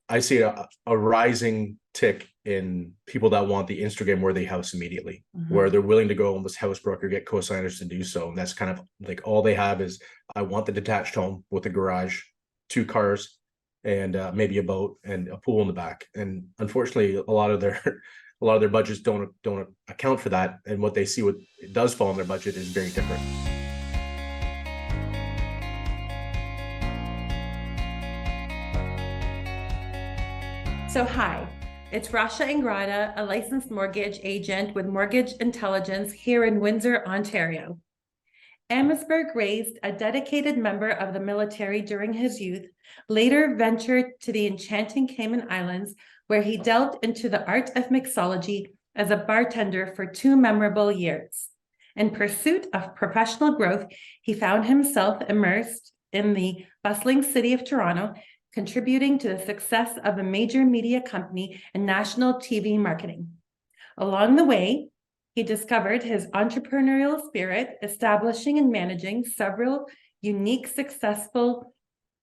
I see a rising tick in people that want the Instagram worthy house immediately, where they're willing to go almost house broker, get co-signers to do so. And that's kind of like all they have is, I want the detached home with a garage, two cars, and maybe a boat and a pool in the back. And unfortunately, a lot of their a lot of their budgets don't account for that. And what they see, what it does fall in their budget, is very different. So hi, it's Rasha Ingrata, a licensed mortgage agent with Mortgage Intelligence here in Windsor, Ontario. Amherstburg raised a dedicated member of the military during his youth, later ventured to the enchanting Cayman Islands, where he delved into the art of mixology as a bartender for 2 memorable years. In pursuit of professional growth, he found himself immersed in the bustling city of Toronto, contributing to the success of a major media company and national TV marketing. Along the way, he discovered his entrepreneurial spirit, establishing and managing several unique, successful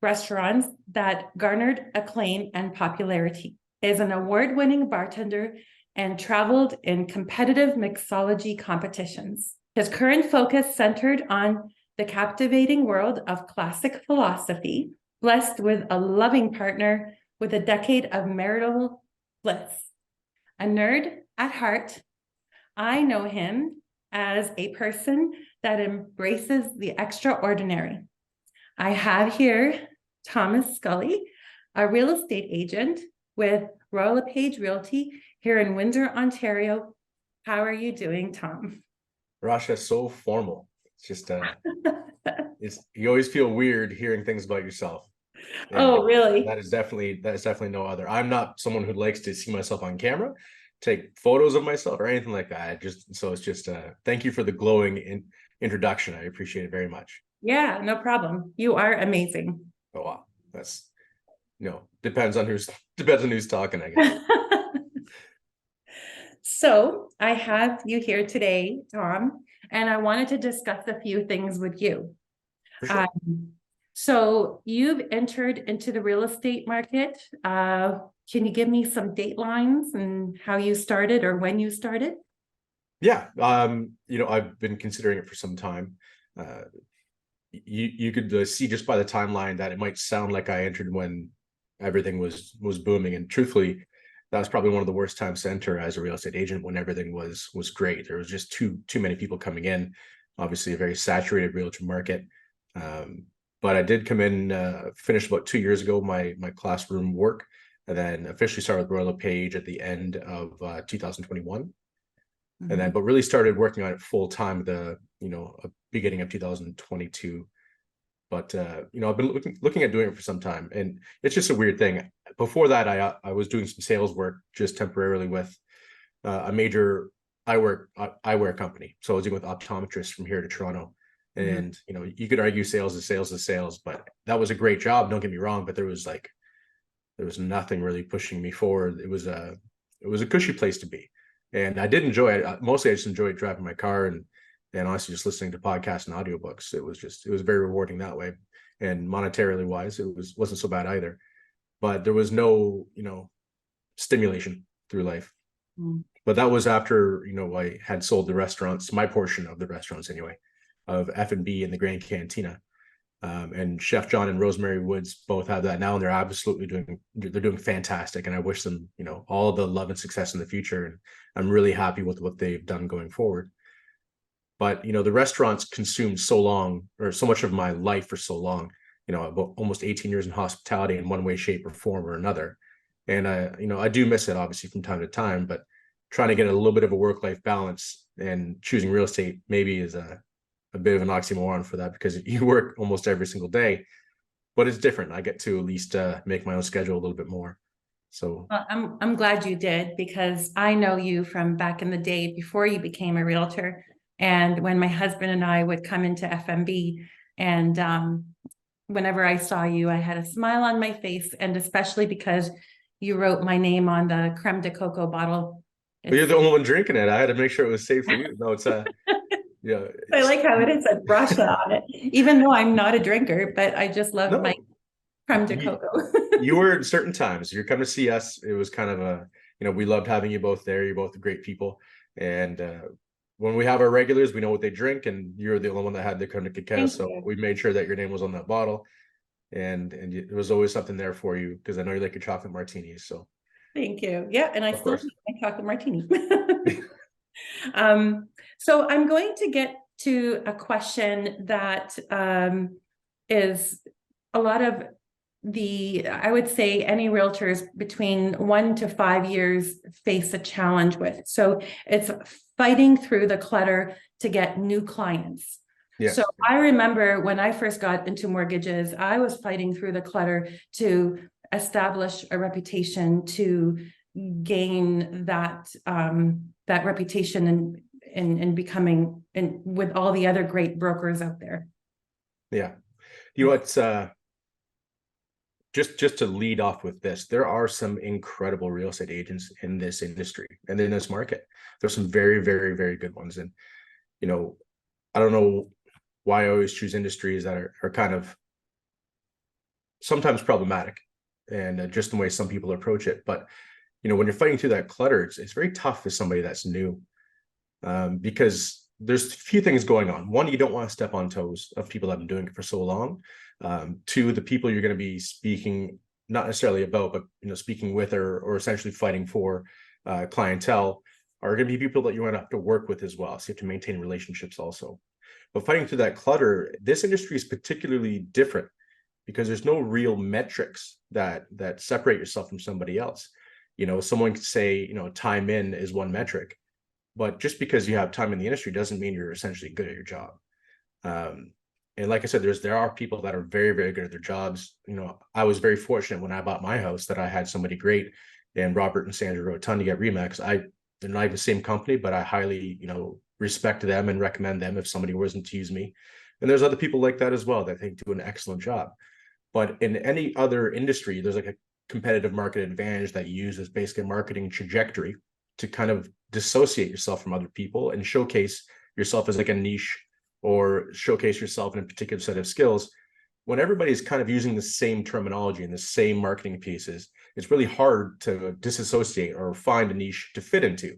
restaurants that garnered acclaim and popularity. He is an award-winning bartender and traveled in competitive mixology competitions. His current focus centered on the captivating world of classic philosophy, blessed with a loving partner with a decade of marital bliss. A nerd at heart, I know him as a person that embraces the extraordinary. I have here Tom Scully, a real estate agent with Royal LePage Realty here in Windsor, Ontario. How are you doing, Tom? Rasha, so formal. It's just you always feel weird hearing things about yourself. Oh, really? That is definitely no other. I'm not someone who likes to see myself on camera, take photos of myself or anything like that. It's just thank you for the glowing introduction. I appreciate it very much. Yeah, no problem. You are amazing. Oh wow. That's depends on who's talking, I guess. So I have you here today, Tom, and I wanted to discuss a few things with you. For sure. So you've entered into the real estate market. Can you give me some datelines and how you started or when you started? Yeah. I've been considering it for some time. You could see just by the timeline that it might sound like I entered when everything was booming, and truthfully, that was probably one of the worst times to enter as a real estate agent, when everything was great. There was just too many people coming in. Obviously, a very saturated realtor market. But I did come in, finished about 2 years ago my classroom work, and then officially started with Royal LePage at the end of 2021. And then, but really started working on it full time at the beginning of 2022. But I've been looking at doing it for some time, and it's just a weird thing. Before that, I was doing some sales work just temporarily with a major eyewear company. So I was dealing with optometrists from here to Toronto, and you could argue sales is sales, but that was a great job. Don't get me wrong, but there was nothing really pushing me forward. It was a cushy place to be, and I did enjoy it. Mostly, I just enjoyed driving my car and honestly just listening to podcasts and audiobooks. It was very rewarding that way, and monetarily wise, wasn't so bad either. But there was no stimulation through life. But that was after I had sold the restaurants, my portion of the restaurants anyway, of F&B and the Grand Cantina. And Chef John and Rosemary Woods both have that now, and they're doing fantastic. And I wish them all the love and success in the future. And I'm really happy with what they've done going forward. But the restaurants consumed so much of my life for so long. About almost 18 years in hospitality in one way, shape, or form or another. And I do miss it obviously from time to time, but trying to get a little bit of a work-life balance and choosing real estate maybe is a bit of an oxymoron for that, because you work almost every single day, but it's different. I get to at least make my own schedule a little bit more. So I'm glad you did, because I know you from back in the day before you became a realtor. And when my husband and I would come into FMB, and whenever I saw you, I had a smile on my face, and especially because you wrote my name on the creme de coco bottle. But you're the only one drinking it. I had to make sure it was safe for you. No, it's yeah. I like how it said Rasha on it, even though I'm not a drinker, but I just love my creme de coco. You were at certain times. You're coming to see us. It was kind of a, we loved having you both there. You're both great people. And when we have our regulars, we know what they drink, and you're the only one that had the Corona Cacao. Thank So you. we made sure that your name was on that bottle. And it was always something there for you because I know you like your chocolate martinis. So Thank you. Yeah, and I of still course. drink my chocolate martini. Um, so I'm going to get to a question that is a lot of I would say any realtors between 1 to 5 years face a challenge with. So it's fighting through the clutter to get new clients. Yes. So I remember when I first got into mortgages, I was fighting through the clutter to establish a reputation, to gain that reputation and becoming and with all the other great brokers out there. Yeah. It's just to lead off with this, there are some incredible real estate agents in this industry and in this market. There's some very, very, very good ones. And, I don't know why I always choose industries that are kind of sometimes problematic and just the way some people approach it. But, when you're fighting through that clutter, it's very tough as somebody that's new because there's a few things going on. One, you don't want to step on toes of people that have been doing it for so long. Two, the people you're going to be speaking, not necessarily about, but speaking with or essentially fighting for clientele are going to be people that you want to have to work with as well. So you have to maintain relationships also. But fighting through that clutter, this industry is particularly different because there's no real metrics that separate yourself from somebody else. Someone could say, time in is one metric, but just because you have time in the industry doesn't mean you're essentially good at your job. And like I said, there are people that are very, very good at their jobs. I was very fortunate when I bought my house that I had somebody great, and Robert and Sandra wrote a ton to get Remax. They're not even the same company, but I highly, respect them and recommend them if somebody wasn't to use me. And there's other people like that as well that I think do an excellent job. But in any other industry, there's like a competitive market advantage that you use as basically a marketing trajectory to kind of dissociate yourself from other people and showcase yourself as like a niche or showcase yourself in a particular set of skills. When everybody's kind of using the same terminology and the same marketing pieces, it's really hard to disassociate or find a niche to fit into.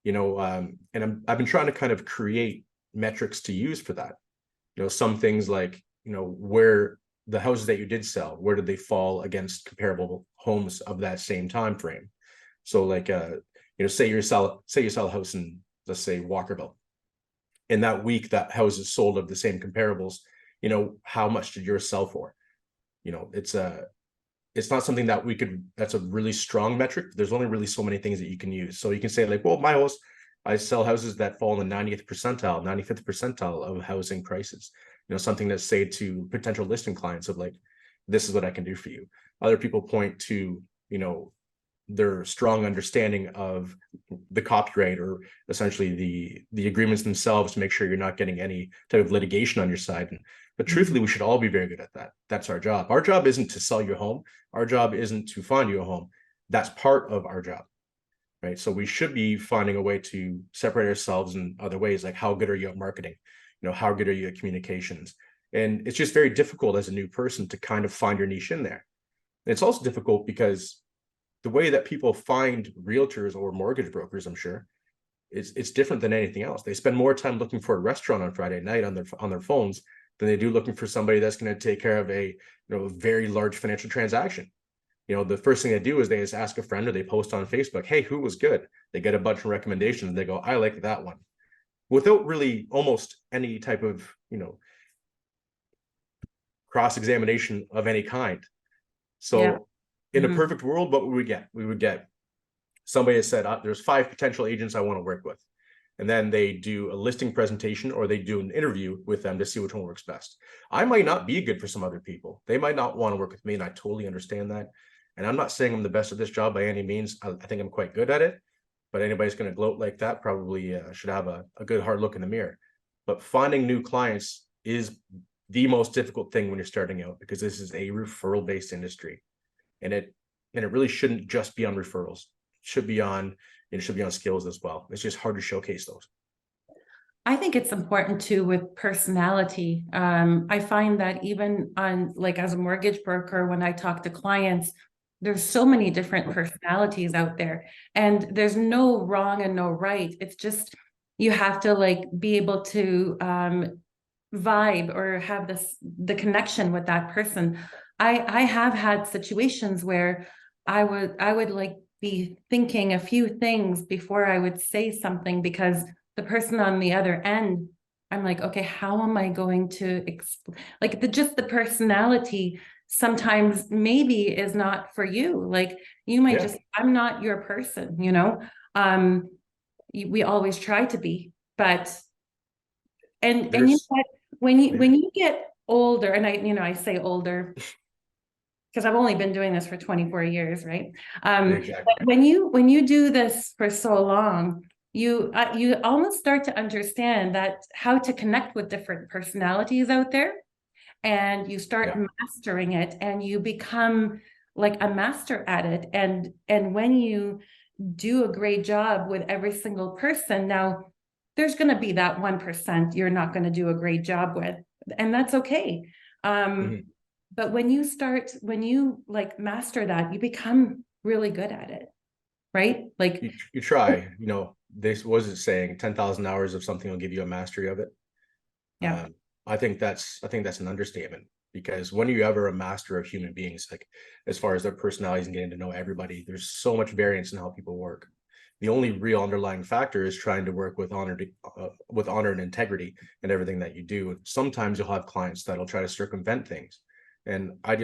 And I've been trying to kind of create metrics to use for that. Some things like, where the houses that you did sell, where did they fall against comparable homes of that same time frame? So like say you sell a house in, let's say, Walkerville. In that week, that house is sold of the same comparables. How much did yours sell for? It's not something that that's a really strong metric. There's only really so many things that you can use. So you can say like, well, my house, I sell houses that fall in the 90th percentile, 95th percentile of housing prices. Something that's say to potential listing clients of like, this is what I can do for you. Other people point to, their strong understanding of the copyright or essentially the agreements themselves to make sure you're not getting any type of litigation on your side. But truthfully, we should all be very good at that. That's our job. Our job isn't to sell your home. Our job isn't to find you a home. That's part of our job, right? So we should be finding a way to separate ourselves in other ways, like how good are you at marketing? How good are you at communications? And it's just very difficult as a new person to kind of find your niche in there. And it's also difficult because the way that people find realtors or mortgage brokers, I'm sure, it's different than anything else. They spend more time looking for a restaurant on Friday night on their phones than they do looking for somebody that's going to take care of a very large financial transaction. The first thing they do is they just ask a friend or they post on Facebook, hey, who was good? They get a bunch of recommendations and they go, I like that one, without really almost any type of cross-examination of any kind. So in a perfect world, what would we get? We would get somebody that said, there's 5 potential agents I want to work with. And then they do a listing presentation or they do an interview with them to see which one works best. I might not be good for some other people. They might not want to work with me, and I totally understand that. And I'm not saying I'm the best at this job by any means. I think I'm quite good at it. But anybody's going to gloat like that probably should have a good hard look in the mirror. But finding new clients is the most difficult thing when you're starting out, because this is a referral-based industry. And it really shouldn't just be on referrals. It should be on skills as well. It's just hard to showcase those. I think it's important too with personality. I find that even on like as a mortgage broker, when I talk to clients, there's so many different personalities out there, and there's no wrong and no right. It's just you have to like be able to vibe or have the connection with that person. I have had situations where I would like be thinking a few things before I would say something because the person on the other end, I'm like, okay, how am I going to like just the personality sometimes maybe is not for you. Like you might Yeah, just, I'm not your person, you know? Um, we always try to be, but and you know there's what? yeah, When you get older, and I say older because I've only been doing this for 24 years, right? exactly. But when you do this for so long, you almost start to understand that how to connect with different personalities out there, and you start Yeah. mastering it, and you become like a master at it. And when you do a great job with every single person, now there's going to be that 1% you're not going to do a great job with, and that's okay. Um, Mhm. but when you like master that, you become really good at it, right? Like, You try, this was it saying 10,000 hours of something will give you a mastery of it. yeah. Um, I think that's an understatement because when you ever a master of human beings, like as far as their personalities and getting to know everybody, there's so much variance in how people work. The only real underlying factor is trying to work with honor and integrity in everything that you do. Sometimes you'll have clients that'll try to circumvent things, and I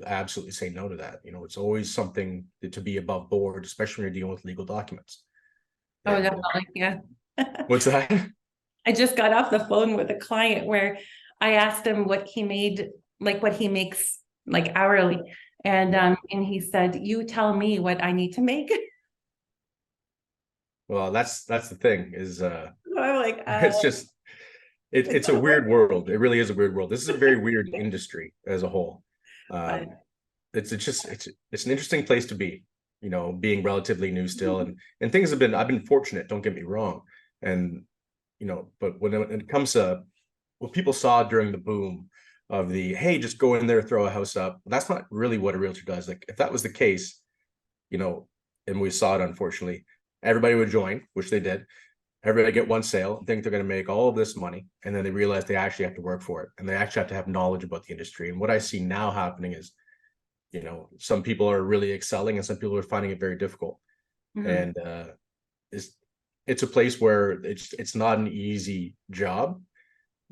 absolutely say no to that. It's always something to be above board, especially when you're dealing with legal documents. Oh, And definitely. Yeah. what's that? I just got off the phone with a client where I asked him what he made, like what he makes like hourly. Yeah. And he said, "You tell me what I need to make." Well, that's the thing is I'm like, it's just it's a weird world. It really is a weird world. This is a very weird industry as a whole. but Um, it's an interesting place to be, being relatively new still, and things have been I've been fortunate, don't get me wrong. And but when it comes to what people saw during the boom of the hey, just go in there, throw a house up, that's not really what a realtor does. Like if that was the case, you know, and we saw it unfortunately, everybody would join, which they did. Everybody get one sale, think they're going to make all of this money, and then they realize they actually have to work for it, and they actually have to have knowledge about the industry. And what I see now happening is, some people are really excelling, and some people are finding it very difficult. mhm. And it's it's a place where it's not an easy job,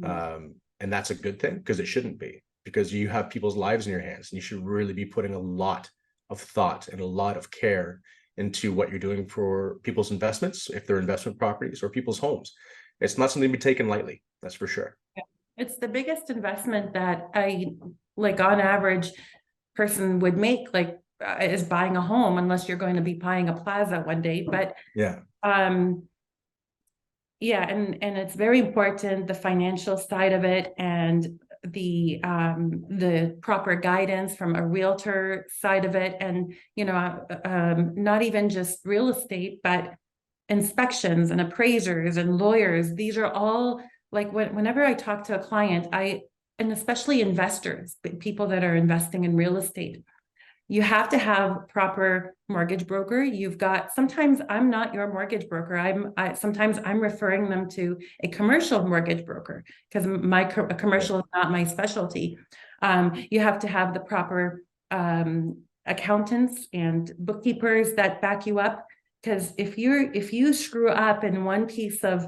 and that's a good thing because it shouldn't be, because you have people's lives in your hands, and you should really be putting a lot of thought and a lot of care into what you're doing for people's investments, if they're investment properties or people's homes. It's not something to be taken lightly, that's for sure. It's the biggest investment that like on average person would make, like is buying a home, unless you're going to be buying a plaza one day. But Yeah, um, yeah, and it's very important, the financial side of it, and the proper guidance from a realtor side of it, and not even just real estate, but inspections and appraisers and lawyers. These are all like whenever I talk to a client, and especially investors, people that are investing in real estate, you have to have proper mortgage broker. You've got, sometimes I'm not your mortgage broker. Sometimes I'm referring them to a commercial mortgage broker because yeah. commercial is not my specialty. You have to have the proper accountants and bookkeepers that back you up, because if you screw up in one piece of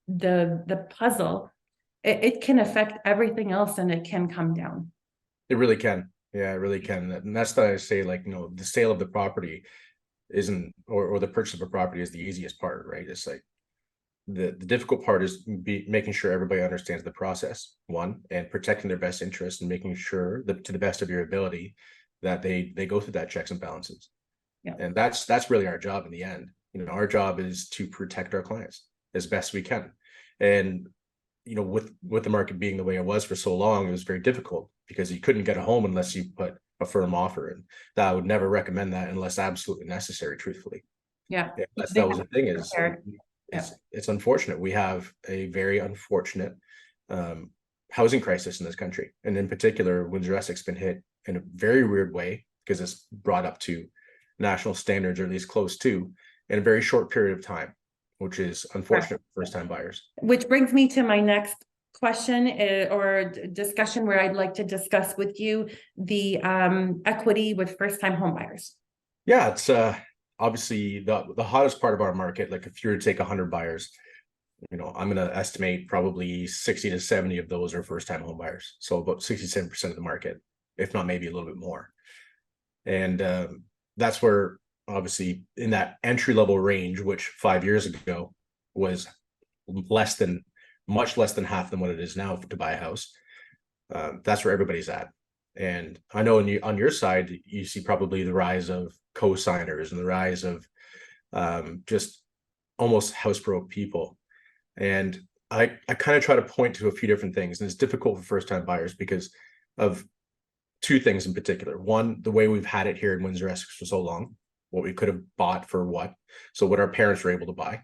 the puzzle, it can affect everything else, and it can come down. It really can. Yeah, it really can. And that's why I say, like, the sale of the property isn't, or the purchase of a property is the easiest part, right? It's like the difficult part is making sure everybody understands the process, one, and protecting their best interest and making sure that to the best of your ability that they go through that checks and balances. Yeah. And that's really our job in the end. Our job is to protect our clients as best we can. And with the market being the way it was for so long, it was very difficult because you couldn't get a home unless you put a firm offer in. That I would never recommend that unless absolutely necessary, truthfully. Yeah. Yeah, They that was have the to thing be is prepared. Yeah. It's unfortunate. We have a very unfortunate housing crisis in this country, and in particular, Windsor Essex been hit in a very weird way because it's brought up to national standards, or at least close to, in a very short period of time, which is unfortunate for first-time buyers. Which brings me to my next question or discussion where I'd like to discuss with you the equity with first-time homebuyers. Yeah, it's obviously the hottest part of our market. Like if you were to take 100 buyers, I'm going to estimate probably 60 to 70 of those are first-time home buyers. So about 67% of the market, if not maybe a little bit more. And that's where obviously in that entry-level range, which 5 years ago was much less than half than what it is now to buy a house. That's where everybody's at. And I know on your side, you see probably the rise of co-signers and the rise of just almost house broke people. And I kind of try to point to a few different things, and it's difficult for first-time buyers because of two things in particular. One, the way we've had it here in Windsor Essex for so long, what we could have bought for what. So what our parents were able to buy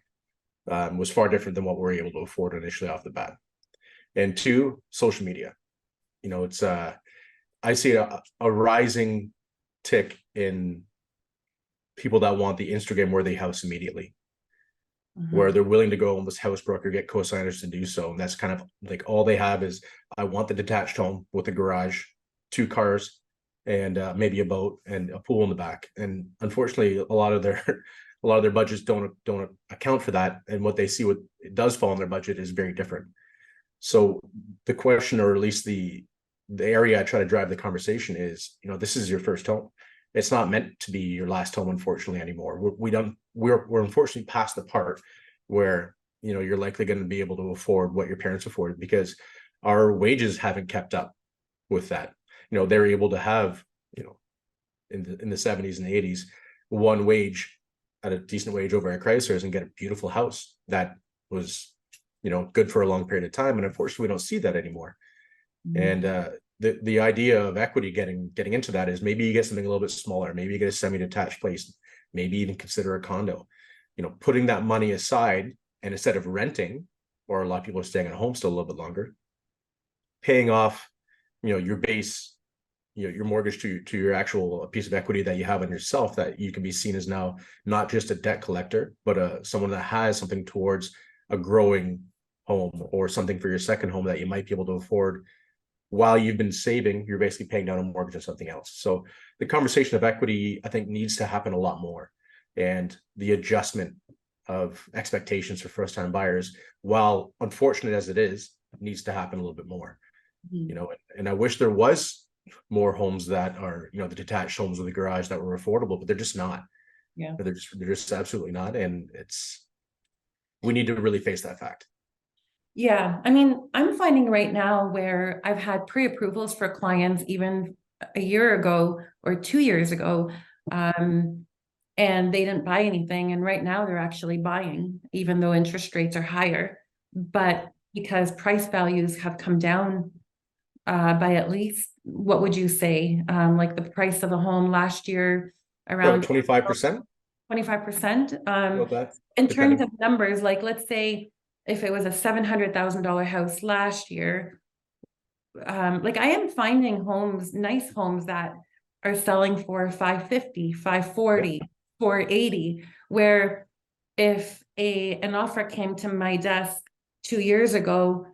was far different than what we were able to afford initially off the bat. And two, social media. It's I see a rising tick in people that want the Instagram worthy house immediately. Where they're willing to go on this house broker, get co-signers to do so. And that's kind of like all they have is, I want the detached home with a garage, 2 cars, and maybe a boat and a pool in the back. And unfortunately, a lot of their budgets don't account for that. And what they see, what it does fall in their budget, is very different. So the question, or at least the area I try to drive the conversation is, this is your first home. It's not meant to be your last home, unfortunately, anymore. We're unfortunately past the part where you're likely going to be able to afford what your parents afforded, because our wages haven't kept up with that. They're able to have in the 70s and 80s one wage at a decent wage over at Chrysler's and get a beautiful house that was good for a long period of time. And unfortunately, we don't see that anymore. And the idea of equity getting into that is, maybe you get something a little bit smaller, maybe you get a semi-detached place, maybe even consider a condo. Putting that money aside, and instead of renting, or a lot of people are staying at home still a little bit longer, paying off your base, your mortgage to your actual piece of equity that you have on yourself, that you can be seen as now not just a debt collector, but someone that has something towards a growing home, or something for your second home that you might be able to afford. While you've been saving, you're basically paying down a mortgage or something else. So the conversation of equity, I think, needs to happen a lot more. And the adjustment of expectations for first-time buyers, while unfortunate as it is, needs to happen a little bit more. And I wish there was more homes that are, the detached homes with a garage that were affordable, but they're just not. Yeah. They're just absolutely not. And we need to really face that fact. Yeah, I mean, I'm finding right now where I've had pre-approvals for clients even a year ago or 2 years ago, and they didn't buy anything. And right now they're actually buying, even though interest rates are higher. But because price values have come down by at least, what would you say? Like the price of a home last year around 25%. 25%. That, In depending. terms of numbers, like let's say if it was a $700,000 house last year, like I am finding nice homes that are selling for 550, 540, 480, where if an offer came to my desk 2 years ago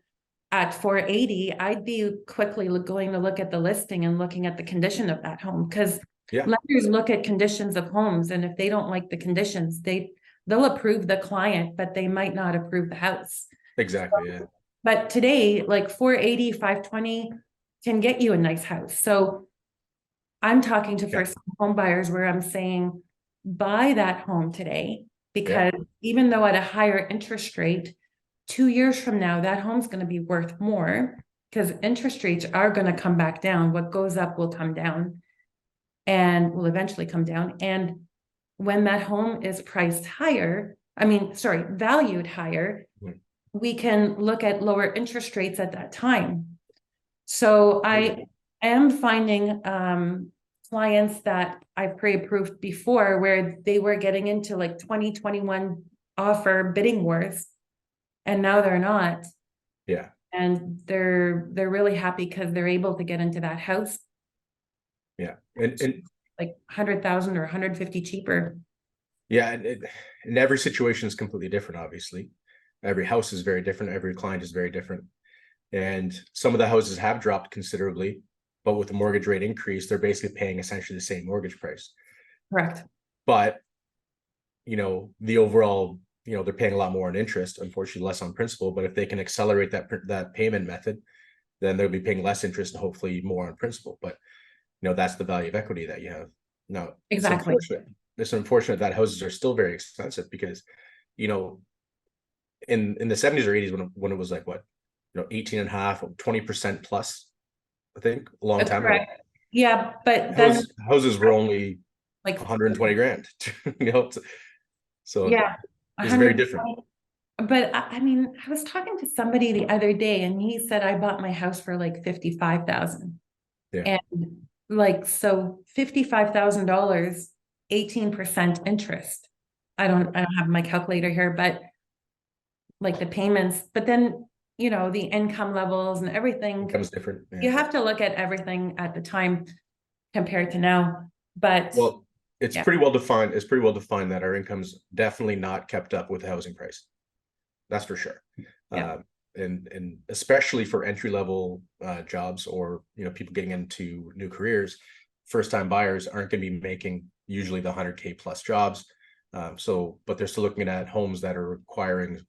at 480, I'd be quickly going to look at the listing and looking at the condition of that home, because lenders look at conditions of homes, and if they don't like the conditions, they'll approve the client, but they might not approve the house. Exactly. Yeah. But today, like 480, 520 can get you a nice house. So I'm talking to first home buyers where I'm saying, buy that home today, because even though at a higher interest rate, 2 years from now, that home's going to be worth more, because interest rates are going to come back down. What goes up will come down, and will eventually come down. And when that home is priced higher, valued higher, we can look at lower interest rates at that time. So I am finding clients that I've pre-approved before, where they were getting into like 20, 21 offer bidding wars, and now they're not. Yeah. And they're really happy because they're able to get into that house Yeah. And like 100,000 or 150 cheaper. yeah, and every situation is completely different, obviously. Every house is very different. Every client is very different. And some of the houses have dropped considerably, but with the mortgage rate increase, they're basically paying essentially the same mortgage price. Correct. But, the overall, they're paying a lot more on interest, unfortunately less on principal. But if they can accelerate that payment method, then they'll be paying less interest and hopefully more on principal. But, that's the value of equity that you have. Now, Exactly. It's unfortunate that houses are still very expensive because, you know, in the 70s or 80s when it was like what, 18 and a half, 20% plus, I think, a long That's time ago. correct. Yeah, but then Houses were only like 120 grand, you know, so yeah, it's very 100. different. But I mean, I was talking to somebody the other day and he said I bought my house for like 55,000. Yeah. And like so $55,000, 18% interest. I don't have my calculator here, but like the payments, but then the income levels and everything, Becomes different. Yeah. you have to look at everything at the time compared to now. But Well, it's yeah, pretty well defined. It's pretty well defined that our income's definitely not kept up with the housing price. That's for sure. yeah, And especially for entry level jobs, or people getting into new careers, first time buyers aren't going to be making usually the 100K plus jobs. But they're still looking at homes that are requiring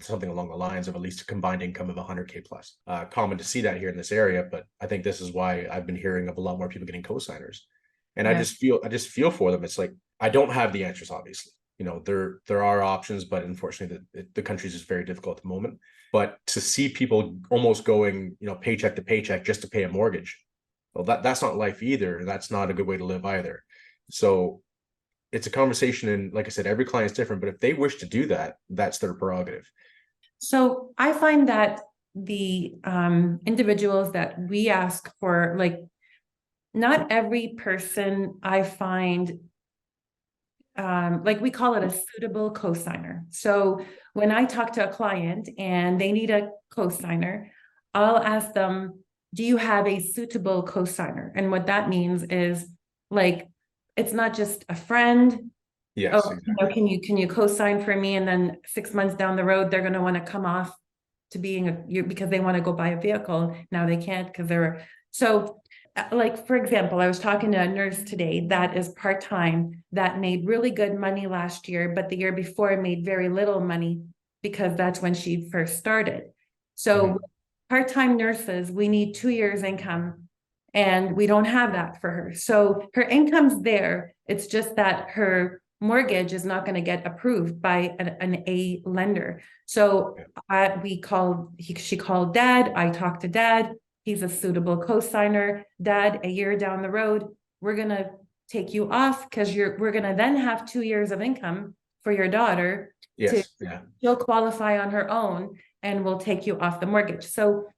something along the lines of at least a combined income of 100K plus. Common to see that here in this area, but I think this is why I've been hearing of a lot more people getting co-signers. And yeah. I just feel for them. It's like, I don't have the answers, obviously. There are options, but unfortunately the country is just very difficult at the moment. But to see people almost going paycheck to paycheck just to pay a mortgage, well, that's not life either. That's not a good way to live either. So it's a conversation, and like I said, every client is different, but if they wish to do that, that's their prerogative. So I find that the individuals that we ask for, like, not every person I find, like we call it a suitable cosigner. So when I talk to a client and they need a cosigner, I'll ask them, do you have a suitable cosigner? And what that means is, like, it's not just a friend. Yes, Oh, exactly. can you co-sign for me? And then 6 months down the road, they're going to want to come off to being because they want to go buy a vehicle. Now they can't because they're so. Like, for example, I was talking to a nurse today that is part-time that made really good money last year, but the year before made very little money because that's when she first started. So part-time nurses, we need 2 years income, and we don't have that for her. So her income's there. It's just that her mortgage is not going to get approved by an A lender. So she called dad. I talked to dad. He's a suitable co-signer. Dad, a year down the road, we're going to take you off because we're going to then have 2 years of income for your daughter. Yes. Yeah. She'll qualify on her own and we'll take you off the mortgage. So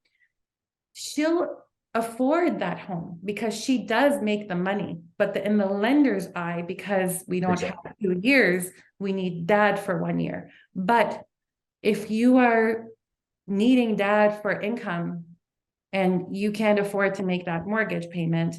she'll afford that home because she does make the money, but in the lender's eye, because we don't have 2 years, we need dad for 1 year. But if you are needing dad for income and you can't afford to make that mortgage payment,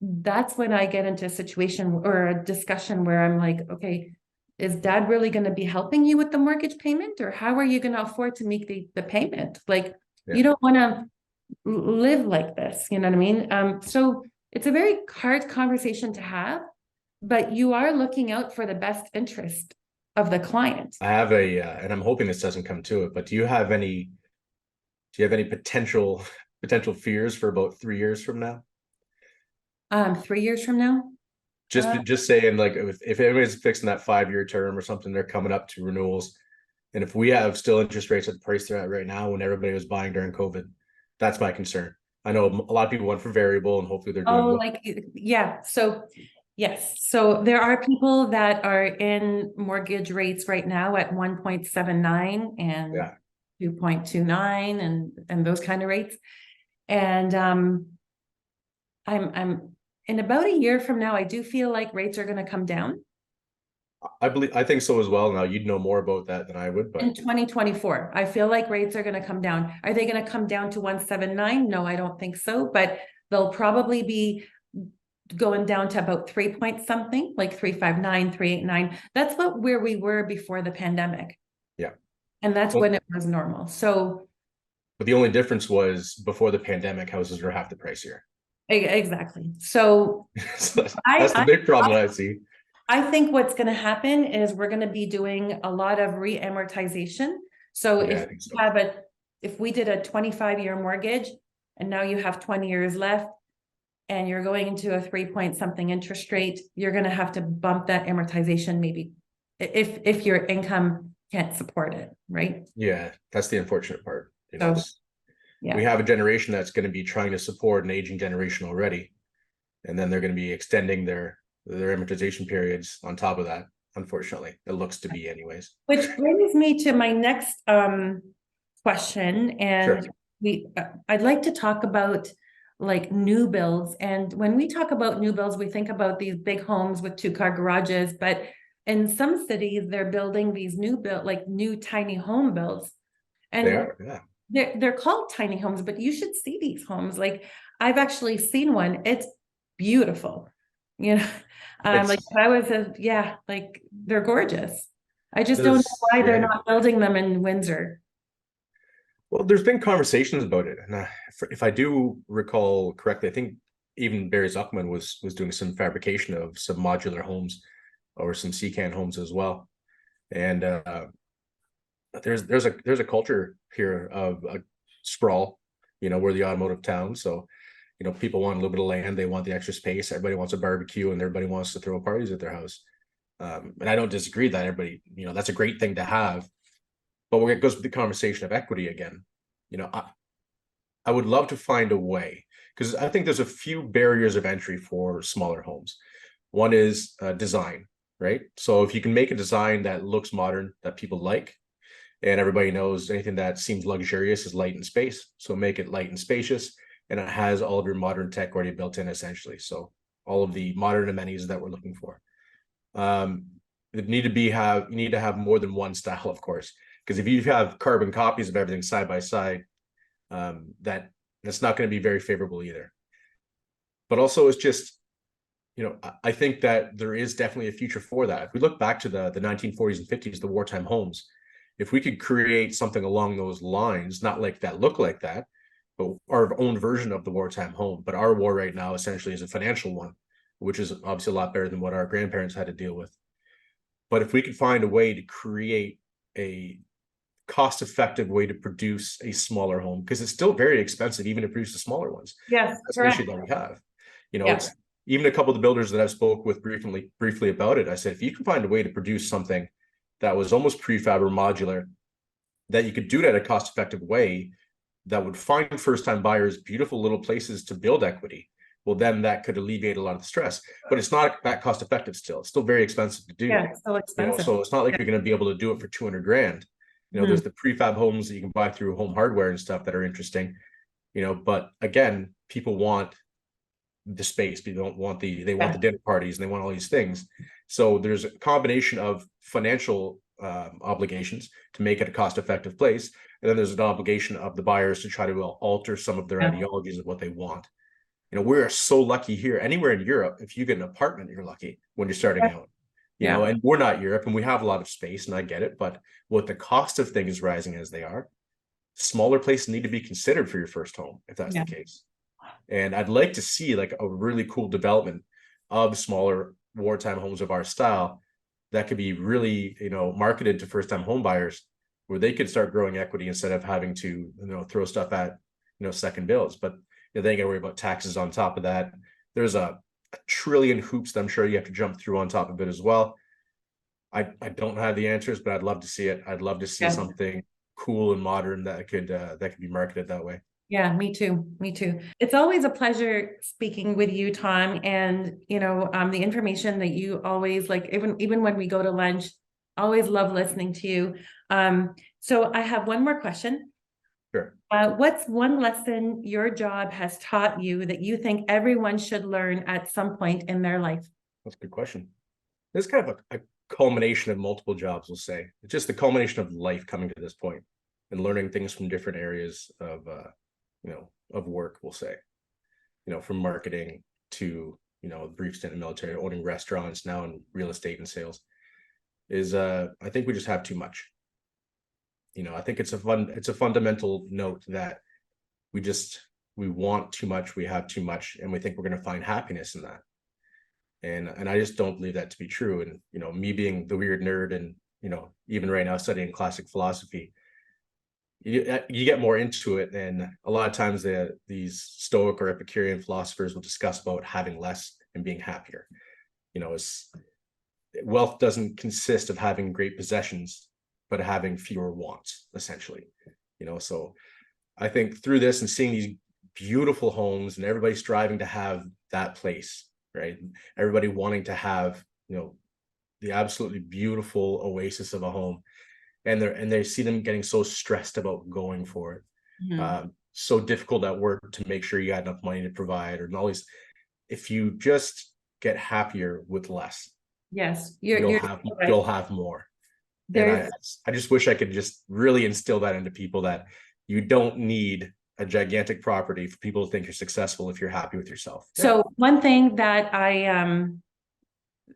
that's when I get into a situation or a discussion where I'm like, okay, is dad really going to be helping you with the mortgage payment, or how are you going to afford to make the payment? Like, you don't want to live like this, you know what I mean? So it's a very hard conversation to have, but you are looking out for the best interest of the client. I have and I'm hoping this doesn't come to it, but do you have any potential fears for about 3 years from now? 3 years from now? Just saying, like, if anybody's fixing that 5-year term or something, they're coming up to renewals. And if we have still interest rates at the price they're at right now, when everybody was buying during COVID, that's my concern. I know a lot of people went for variable and hopefully they're doing well. Like, yeah. So yes. So there are people that are in mortgage rates right now at 1.79 and 2.29 and those kind of rates. And I'm in about a year from now, I do feel like rates are going to come down. I think so as well. Now you'd know more about that than I would, but In 2024, I feel like rates are going to come down. Are they going to come down to 179? No, I don't think so, but they'll probably be going down to about 3 point something, like 359, 389. That's where we were before the pandemic. yeah. And that's Well, when it was normal. So but the only difference was before the pandemic, houses were half the price here. exactly. So So that's the I big problem that I see. I think what's going to happen is we're going to be doing a lot of re-amortization. So Yeah, I think so. if we did a 25-year mortgage and now you have 20 years left and you're going into a 3 point something interest rate, you're going to have to bump that amortization maybe if your income can't support it, right? Yeah, that's the unfortunate part. So We yeah. have a generation that's going to be trying to support an aging generation already, and then they're going to be extending their amortization periods on top of that. Unfortunately, it looks to be anyways. Which brings me to my next question, Sure. and I'd like to talk about like new builds. And when we talk about new builds, we think about these big homes with 2-car garages, but in some cities they're building these new tiny home builds, They and are, yeah. they're called tiny homes, but you should see these homes. Like I've actually seen one. It's beautiful. You know, like It's I was yeah, like they're gorgeous. I just don't know there's why they're yeah. not building them in Windsor. Well, there's been conversations about it, and if I do recall correctly, I think even Barry Zuckman was doing some fabrication of some modular homes or some CCAN homes as well. And there's a culture here of sprawl. We're the automotive town, so people want a little bit of land, they want the extra space, everybody wants a barbecue, and everybody wants to throw parties at their house. And I don't disagree that everybody, that's a great thing to have. But when it goes with the conversation of equity again, I would love to find a way, because I think there's a few barriers of entry for smaller homes. One is design, right? So if you can make a design that looks modern, that people like, and everybody knows anything that seems luxurious is light and space. So make it light and spacious, and it has all of your modern tech already built in essentially. So all of the modern amenities that we're looking for. You need to have more than one style, of course, because if you have carbon copies of everything side by side, that's not going to be very favorable either. But also, it's just, I think that there is definitely a future for that. If we look back to the 1940s and 50s, the wartime homes, if we could create something along those lines, not like that, look like that, but our own version of the wartime home. But our war right now essentially is a financial one, which is obviously a lot better than what our grandparents had to deal with. But if we could find a way to create a cost-effective way to produce a smaller home, because it's still very expensive even to produce the smaller ones. Yes, That's an correct. issue that we have. Yeah. It's even a couple of the builders that I've spoke with briefly about it. I said, if you can find a way to produce something that was almost prefab or modular, that you could do it at a cost-effective way that would find first-time buyers beautiful little places to build equity, well, then that could alleviate a lot of the stress. But it's not that cost-effective still. It's still very expensive to do. Yeah, it's so expensive. So it's not like you're going to be able to do it for 200 grand. There's the prefab homes that you can buy through Home Hardware and stuff that are interesting, but again, people want the space. They don't want they want the dinner parties, and they want all these things. So there's a combination of financial obligations to make it a cost-effective place, and then there's an obligation of the buyers to try to alter some of their ideologies of what they want. We're so lucky here. Anywhere in Europe, if you get an apartment, you're lucky when you're starting out. And we're not Europe, and we have a lot of space, and I get it. But with the cost of things rising as they are, smaller places need to be considered for your first home, if that's the case. And I'd like to see like a really cool development of smaller wartime homes of our style that could be really, marketed to first-time home buyers, where they could start growing equity instead of having to, throw stuff at, second builds. But they got to worry about taxes on top of that. There's a trillion hoops that I'm sure you have to jump through on top of it as well. I don't have the answers, but I'd love to see it. I'd love to see something cool and modern that could be marketed that way. Yeah, me too. Me too. It's always a pleasure speaking with you, Tom. And the information that you always like, even when we go to lunch, always love listening to you. So I have one more question. Sure. What's one lesson your job has taught you that you think everyone should learn at some point in their life? That's a good question. There's kind of a culmination of multiple jobs, we'll say. It's just the culmination of life coming to this point and learning things from different areas of of work, we'll say. From marketing to a brief stint in the military, owning restaurants, now in real estate and sales, is I think we just have too much. I think it's a fundamental note that we want too much, we have too much, and we think we're going to find happiness in that. And I just don't believe that to be true. And me being the weird nerd, and even right now studying classic philosophy, you get more into it, and a lot of times these Stoic or Epicurean philosophers will discuss about having less and being happier. Wealth doesn't consist of having great possessions, but having fewer wants, essentially. So I think through this and seeing these beautiful homes and everybody striving to have that place, right? Everybody wanting to have, the absolutely beautiful oasis of a home, and they see them getting so stressed about going for it. Mm-hmm. So difficult at work to make sure you got enough money to provide, or always, if you just get happier with less, yes, you'll right. have more. There's And I just wish I could just really instill that into people, that you don't need a gigantic property for people to think you're successful if you're happy with yourself. So one thing that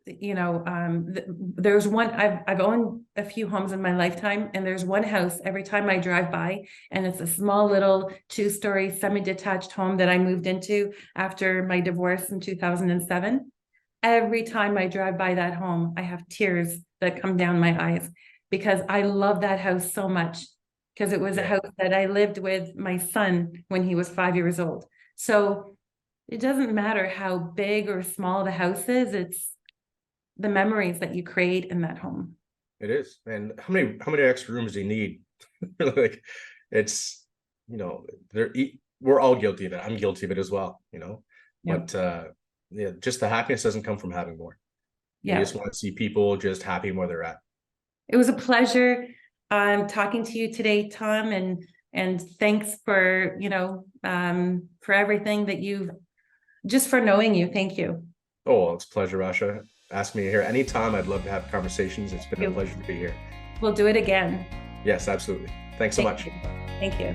there's one, I've owned a few homes in my lifetime, and there's one house every time I drive by, and it's a small little 2-story semi-detached home that I moved into after my divorce in 2007. Every time I drive by that home, I have tears that come down my eyes, because I love that house so much, because it was a house that I lived with my son when he was 5 years old. So it doesn't matter how big or small the house is, it's the memories that you create in that home. It is. And how many extra rooms do you need? Like, it's, we're all guilty of it. I'm guilty of it as well, but just the happiness doesn't come from having more. You just want to see people just happy where they're at. It was a pleasure talking to you today, Tom, and thanks for for everything that you've, just for knowing you. Thank you. Oh, well, it's a pleasure, Rasha. Ask me here anytime. I'd love to have conversations. It's been a pleasure to be here. We'll do it again. Yes, absolutely. Thanks so much. Thank you.